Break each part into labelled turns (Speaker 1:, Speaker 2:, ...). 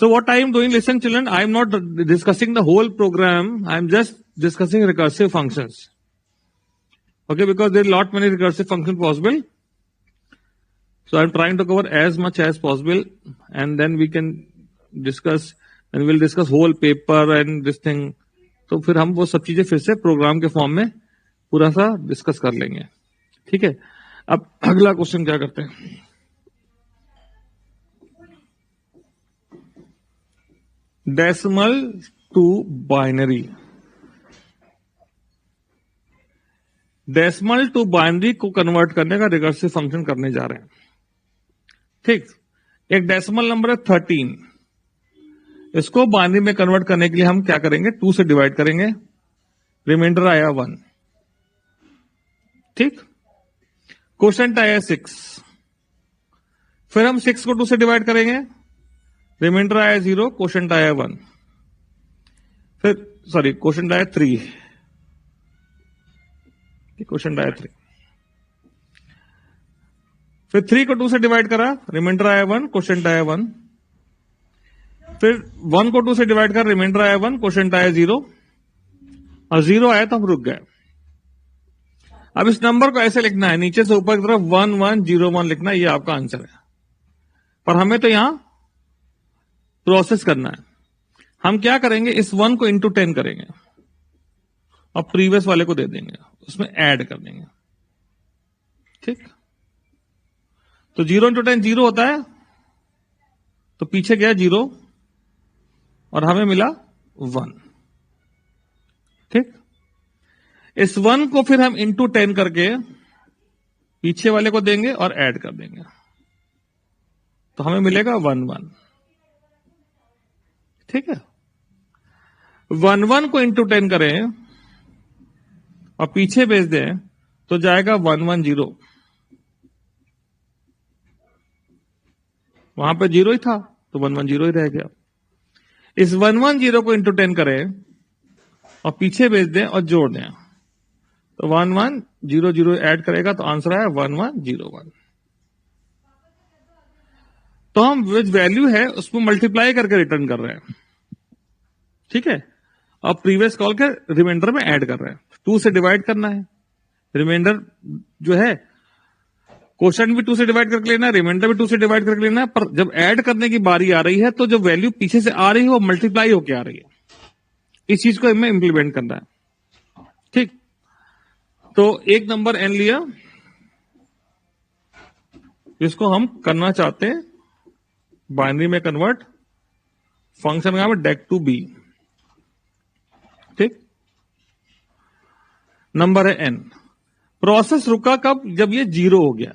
Speaker 1: So what I am doing, listen children, I am not discussing the whole program. I am just discussing recursive functions. Okay, because there are lot many recursive functions possible. So I am trying to cover as much as possible, and then we can discuss, and we'll discuss whole paper and this thing. तो फिर हम वो सब चीजें फिर से programme के form में पूरा सा डिस्कस कर लेंगे. ठीक है. अब अगला क्वेश्चन क्या करते हैं. Decimal to binary. Decimal to binary को कन्वर्ट करने का रिकर्सिव फंक्शन करने जा रहे हैं. ठीक. एक डेसिमल नंबर है 13. इसको बाइनरी में कन्वर्ट करने के लिए हम क्या करेंगे, 2 से डिवाइड करेंगे, रिमाइंडर आया 1. ठीक. क्वोशंट आया 6. फिर हम 6 को 2 से डिवाइड करेंगे, रिमाइंडर आया 0, क्वोशंट आया 1. फिर सॉरी क्वोशंट आया 3, क्वोशंट आया 3. फिर 3 को 2 से डिवाइड करा, रिमाइंडर आया 1, क्वोशंट आया 1. फिर 1 को 2 से डिवाइड कर, रिमाइंडर आया 1, क्वोशंट आया 0, और 0 आया तो हम रुक गए. अब इस नंबर को ऐसे लिखना है, नीचे से ऊपर की तरफ 1101 लिखना है, ये आपका आंसर है. पर हमें तो यहां प्रोसेस करना है. हम क्या करेंगे, इस 1 को इंटू 10 करेंगे और प्रीवियस वाले को दे देंगे, उसमें ऐड कर देंगे. ठीक. तो 0 इंटू 10 0 होता है, तो पीछे गया 0 और हमें मिला 1. ठीक. इस 1 को फिर हम इंटू 10 करके पीछे वाले को देंगे और ऐड कर देंगे, तो हमें मिलेगा 1 ठीक है. 1 को इंटू 10 करें और पीछे भेज दें तो जाएगा 110. वहां पे 0 ही था तो 110 ही रह गया. इस 110 को इंटू 10 करें और पीछे भेज दें और जोड़ दें, तो 1100 ऐड करेगा तो आंसर आया 1101. तो हम वैल्यू है उसको मल्टीप्लाई करके रिटर्न कर रहे हैं. ठीक है. और प्रीवियस कॉल के रिमाइंडर में ऐड कर रहे हैं. 2 से डिवाइड करना है, रिमाइंडर जो है क्वोशंट भी 2 से डिवाइड करके लेना है, रिमाइंडर भी 2 से डिवाइड करके लेना है. पर जब ऐड करने की बारी आ रही है तो जो वैल्यू पीछे से आ रही है वो मल्टीप्लाई होके आ रही है. इस चीज को हमें इंप्लीमेंट करना है. ठीक. तो एक नंबर n लिया, जिसको हम करना चाहते हैं बाइनरी में कन्वर्ट. फंक्शन का नाम है डेक टू बी. ठीक. नंबर है n. प्रोसेस रुका कब, जब ये 0 हो गया.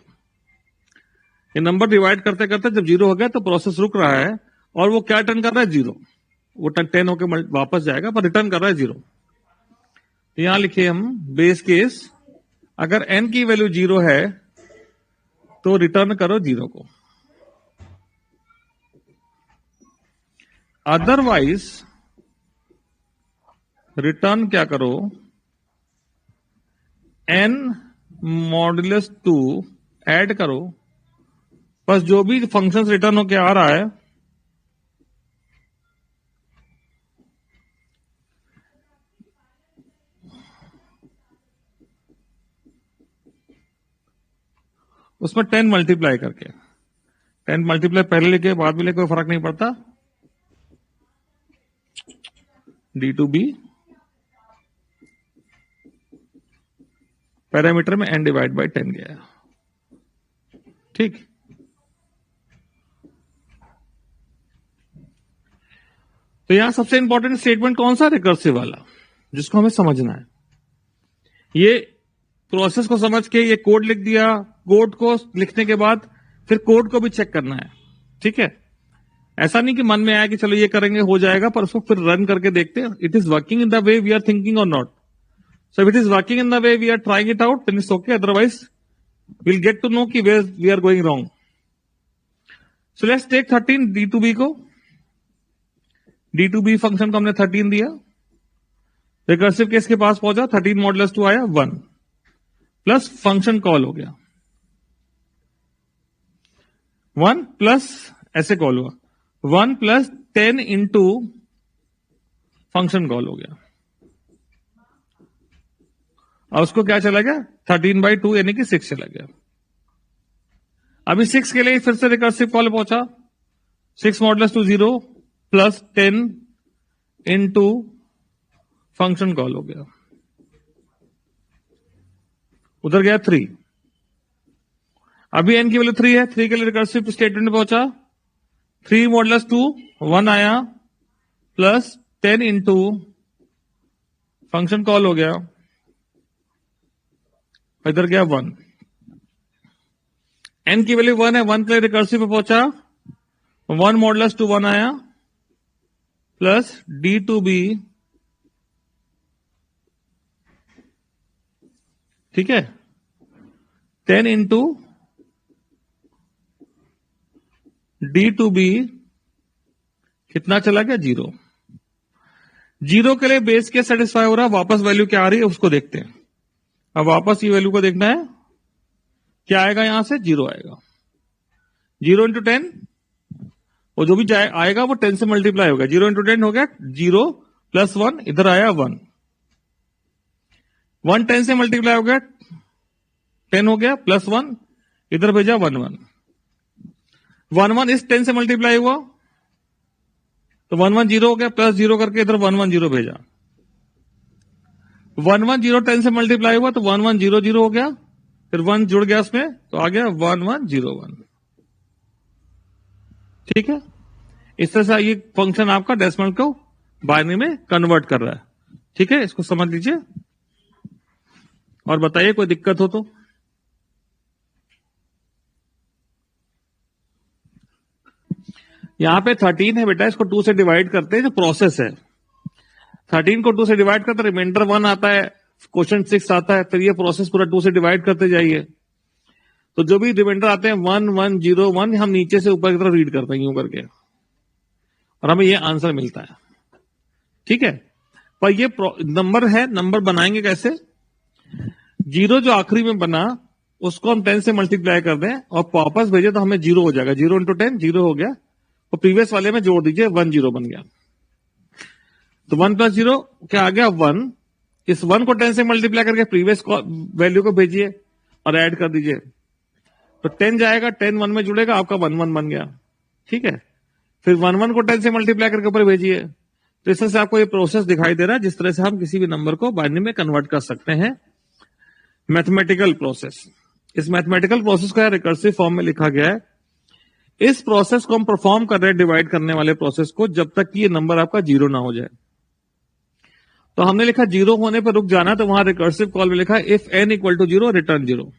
Speaker 1: ये नंबर डिवाइड करते करते जब 0 हो गया तो प्रोसेस रुक रहा है, और वो क्या रिटर्न कर रहा है, 0. वो 10 होकर वापस जाएगा पर रिटर्न कर रहा है 0. यहां लिखिए हम बेस केस, अगर n की वैल्यू 0 है तो रिटर्न करो 0 को. अदरवाइज रिटर्न क्या करो, n मॉड्यूलस 2 ऐड करो, बस जो भी फंक्शन रिटर्न होके आ रहा है उसमें 10 मल्टीप्लाई करके, 10 मल्टीप्लाई पहले लिखे बाद में लिखे कोई फर्क नहीं पड़ता. D2B पैरामीटर में n डिवाइड बाई 10 गया. ठीक. तो यहां सबसे इंपॉर्टेंट स्टेटमेंट कौन सा, रिकर्सिव वाला, जिसको हमें समझना है. ये प्रोसेस को समझ के ये कोड लिख दिया. कोड को लिखने के बाद फिर कोड को भी चेक करना है. ठीक है. ऐसा नहीं कि मन में आया कि चलो ये करेंगे हो जाएगा, पर उसको फिर रन करके देखते हैं it is working in the way we are thinking और not. So if it is working in the way we are trying it out then it's okay, otherwise will get to know कि where we are going wrong. So let's take 13 D2B को. D2B function को हमने 13 दिया. Recursive case के पास पहुंचा, 13 modulus 2 आया 1 plus function call हो गया 1 प्लस ऐसे कॉल हुआ 1 प्लस 10 इंटू फंक्शन कॉल हो गया। और उसको क्या चला गया 13/2 यानी कि 6 चला गया। अभी 6 के लिए फिर से रिकर्सिव कॉल पहुंचा 6 modulus two 0 plus 10 into function call हो गया। उधर गया 3। अभी n की वैल्यू 3 है, 3 के लिए रिकर्सिव स्टेटमेंट में पहुंचा 3 मॉडुलस टू 1 आया प्लस 10 इंटू फंक्शन कॉल हो गया। इधर गया 1। n की वैल्यू 1 है, 1 के लिए रिकर्सिव में पहुंचा 1 मॉडुलस टू 1 आया प्लस d2b, ठीक है, 10 इंटू d2b कितना चला गया 0। 0 के लिए बेस के सेटिस्फाई हो रहा है, वापस वैल्यू क्या आ रही है उसको देखते हैं। अब वापस ये वैल्यू को देखना है, क्या आएगा यहां से 0 आएगा। 0 इंटू 10 वो जो भी आएगा वो 10 से मल्टीप्लाई होगा। 0 इंटू 10 हो गया 0 प्लस 1, इधर आया 1। 1 10 से मल्टीप्लाई हो गया 10 हो गया प्लस 1, इधर भेजा 1 1। 1 1 इस 10 से मल्टीप्लाई हुआ तो 1 1 0 हो गया प्लस 0 करके इधर 1 1 0 भेजा। 1 1 0 10 से मल्टीप्लाई हुआ तो 1 1 0 0 हो गया, फिर 1 जुड़ गया उसमें तो आ गया 1 1 0 1। ठीक है, इस तरह से ये फंक्शन आपका डेसिमल को बाइनरी में कन्वर्ट कर रहा है। ठीक है, इसको समझ लीजिए और बताइए कोई दिक्कत हो तो। यहां पे 13 है बेटा, इसको 2 से डिवाइड करते हैं, जो प्रोसेस है 13 को 2 से डिवाइड करते रिमाइंडर 1 आता है, क्वेश्चन 6 आता है, फिर ये प्रोसेस पूरा 2 से डिवाइड करते जाइए। तो जो भी रिमाइंडर आते हैं 1 1 0 1 हम नीचे से ऊपर की तरफ रीड करते हैं यूं करके और हमें ये आंसर मिलता है। ठीक है, पर ये नंबर है, नंबर बनाएंगे कैसे? 0 जो आखिरी में बना उसको हम 10 से मल्टीप्लाई कर दें और वापस भेजे तो हमें 0 हो जाएगा। 0 इंटू 10 0 हो गया, तो प्रीवियस वाले में जोड़ दीजिए 1 0 बन गया। तो 1 प्लस 0 क्या आ गया 1। इस 1 को 10 से मल्टीप्लाई करके प्रीवियस वैल्यू को भेजिए और ऐड कर दीजिए, तो 10 जाएगा, 10 1 में जुड़ेगा, आपका 1 1 बन गया। ठीक है, फिर 1 1 को 10 से मल्टीप्लाई करके ऊपर भेजिए। तो इस तरह से आपको ये प्रोसेस दिखाई दे रहा है जिस तरह से हम किसी भी नंबर को बाइनरी में कन्वर्ट कर सकते हैं, मैथमेटिकल प्रोसेस। इस मैथमेटिकल प्रोसेस को रिकर्सिव फॉर्म में लिखा गया है। इस प्रोसेस को हम परफॉर्म कर रहे हैं, डिवाइड करने वाले प्रोसेस को, जब तक कि ये नंबर आपका 0 ना हो जाए। तो हमने लिखा 0 होने पर रुक जाना, तो वहां रिकर्सिव कॉल में लिखा if n equal to 0 return 0।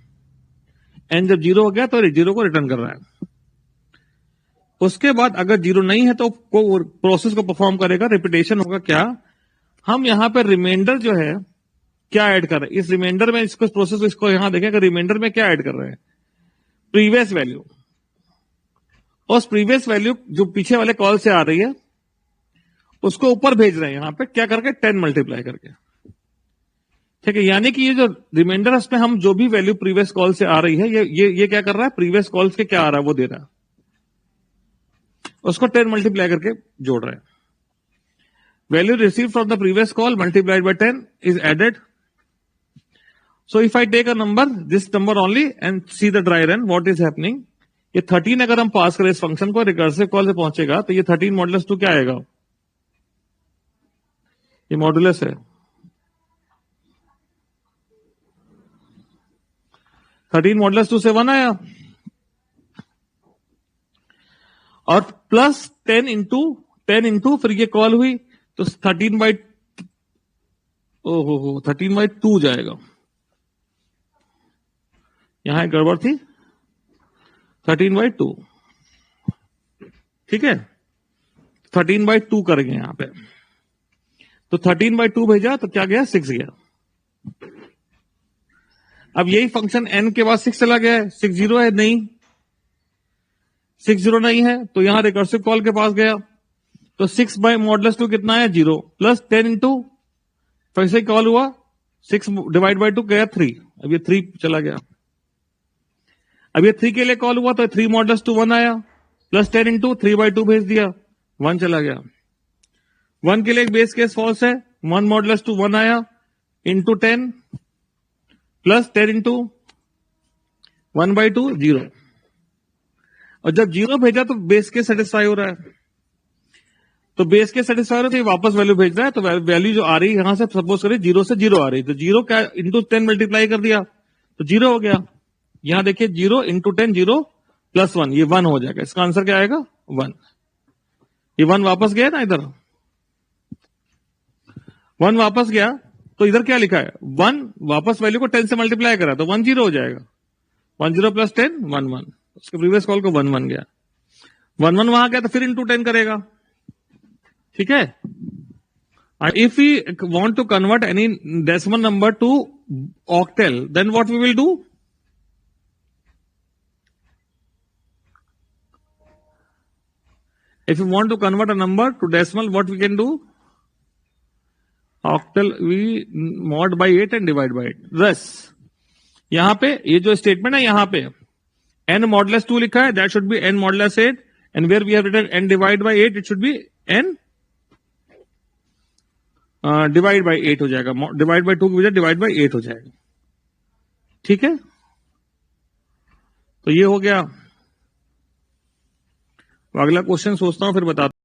Speaker 1: n जब 0 हो गया तो 0 को रिटर्न कर रहा है। उसके बाद अगर 0 नहीं है तो प्रोसेस को परफॉर्म करेगा, रिपीटेशन होगा। क्या हम यहां पर रिमाइंडर जो है क्या ऐड कर रहे हैं, इस रिमाइंडर में इसको प्रोसेस इसको यहां देखें, रिमाइंडर में क्या ऐड कर रहे हैं, प्रीवियस वैल्यू। उस प्रीवियस वैल्यू जो पीछे वाले कॉल से आ रही है उसको ऊपर भेज रहे हैं, यहां पे क्या करके 10 मल्टीप्लाई करके। ठीक है, यानी कि ये जो रिमाइंडर उसमें हम जो भी वैल्यू प्रीवियस कॉल से आ रही है ये क्या कर रहा है, प्रीवियस कॉल के क्या आ रहा है वो दे रहा है, उसको 10 मल्टीप्लाई करके जोड़ रहे हैं। Value receive from the previous call multiplied by 10 is added. So if I take a number, this number only, and see the dry run, what is happening. ये 13 अगर हम पास करें इस फंक्शन को, रिकर्सिव कॉल से पहुंचेगा तो ये 13 मॉडुलस 2 क्या आएगा, ये मॉडुलस है 13 मॉडुलस 2 से 1 आया और प्लस 10 इंटू फिर ये कॉल हुई तो 13/2 जाएगा। यहां एक गड़बड़ थी, 13/2। ठीक है, 13/2 करेंगे यहां पे, तो 13/2 भेजा तो क्या गया 6 गया। अब यही फंक्शन n के बाद 6 चला गया है, 6 0 है नहीं, 6 0 नहीं है तो यहां रिकर्सिव कॉल के पास गया तो 6/2 कितना है 0 प्लस 10 इंटू फिर से कॉल हुआ 6 डिवाइड बाई 2 गया 3। अब ये 3 चला गया। अब ये 3 के लिए कॉल हुआ तो 3 मॉडुलस 2 1 आया प्लस 10 इंटू 3/2 भेज दिया, 1 चला गया। 1 के लिए एक बेस केस फॉल्स है, 1 मॉडुलस टू 1 आया इंटू 10 प्लस 10 इंटू 1/2 0। और जब 0 भेजा तो बेस केस सेटिस्फाई हो रहा है, तो बेस केस सेटिस्फाई हो रहा है तो ये वापस वैल्यू भेज रहा है। तो वैल्यू जो आ रही है यहां से सपोज करें 0 से 0 आ रही, तो 0 क्या इंटू 10 मल्टीप्लाई कर दिया तो 0 हो गया। यहां देखिए 0 इंटू 10 0 प्लस 1 ये 1 हो जाएगा। इसका आंसर क्या आएगा 1। ये 1 वापस गया ना, इधर 1 वापस गया तो इधर क्या लिखा है 1 वापस वैल्यू को 10 से मल्टीप्लाई करा तो 1 0 हो जाएगा। 1 0 प्लस 10 1 1। उसके प्रीवियस कॉल को 1 1 गया, 1 1 वहां गया तो फिर इंटू 10 करेगा। ठीक है। If we want to convert any decimal number to octal then what we will do, if you want to convert a number to decimal what we can do, octal we mod by 8 and divide by 8। thus यहां पे ये जो statement है यहां पे n modulus 2 लिखा है, that should be n modulus 8 and where we have written n divide by 8 it should be n divide by 8 हो जाएगा। डिवाइड बाय 2 की वजह डिवाइड बाय 8 हो जाएगा। ठीक है, तो ये हो गया। अगला क्वेश्चन सोचता हूं फिर बताता हूं।